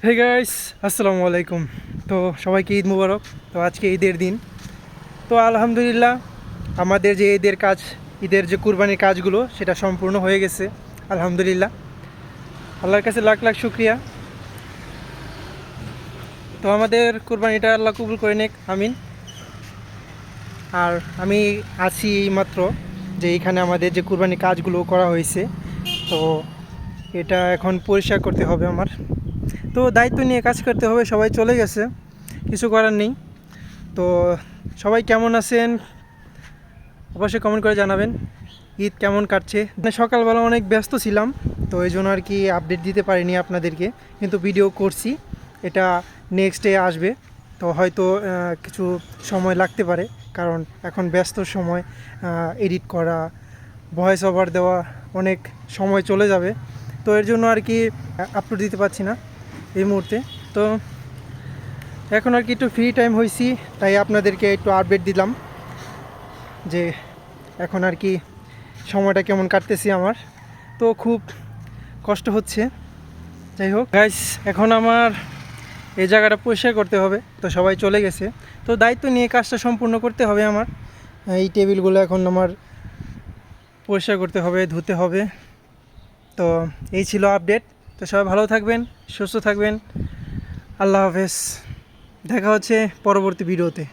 Hey guys, আসসালামু আলাইকুম। তো সবাইকে ঈদ মুবারক। তো আজকে ঈদের দিন। তো আলহামদুলিল্লাহ আমাদের যে ঈদের যে কুরবানির কাজগুলো সেটা সম্পূর্ণ হয়ে গেছে আলহামদুলিল্লাহ। আল্লাহর কাছে লাখ লাখ শুক্রিয়া। তো আমাদের কুরবানিটা আল্লাহ কবুল করে নেক, আমিন। আর আমি আছি মাত্র যে এইখানে আমাদের যে কুরবানির কাজগুলো করা হয়েছে, তো এটা এখন পরিষ্কার করতে হবে আমার। তো দায়িত্ব নিয়ে কাজ করতে হবে, সবাই চলে গেছে, কিছু করার নেই। তো সবাই কেমন আছেন অবশ্যই কমেন্ট করে জানাবেন। ঈদ কেমন কাটছে? সকালবেলা অনেক ব্যস্ত ছিলাম, তো এই জন্য আর কি আপডেট দিতে পারিনি আপনাদেরকে, কিন্তু ভিডিও করছি। এটা নেক্সট ডে আসবে, তো হয়তো কিছু সময় লাগতে পারে, কারণ এখন ব্যস্ত সময়, এডিট করা, ভয়েস ওভার দেওয়া, অনেক সময় চলে যাবে। তো এর জন্য আর কি আপলোড দিতে পারছি না এই মুহূর্তে। তো এখন আর কি একটু ফ্রি টাইম হয়েছি, তাই আপনাদেরকে একটু আপডেট দিলাম যে এখন আর কি সময়টা কেমন কাটতেছি আমার। তো খুব কষ্ট হচ্ছে। যাই হোক গাইস, এখন আমার এই জায়গাটা পরিষ্কার করতে হবে, তো সবাই চলে গেছে। তো দায়িত্ব নিয়ে কাজটা সম্পূর্ণ করতে হবে আমার। এই টেবিলগুলো এখন আমার পরিষ্কার করতে হবে, ধুতে হবে। তো এই ছিল আপডেট। তো সবাই ভালো থাকবেন, সুস্থ থাকবেন। আল্লাহ হাফেজ, দেখা হচ্ছে পরবর্তী ভিডিওতে।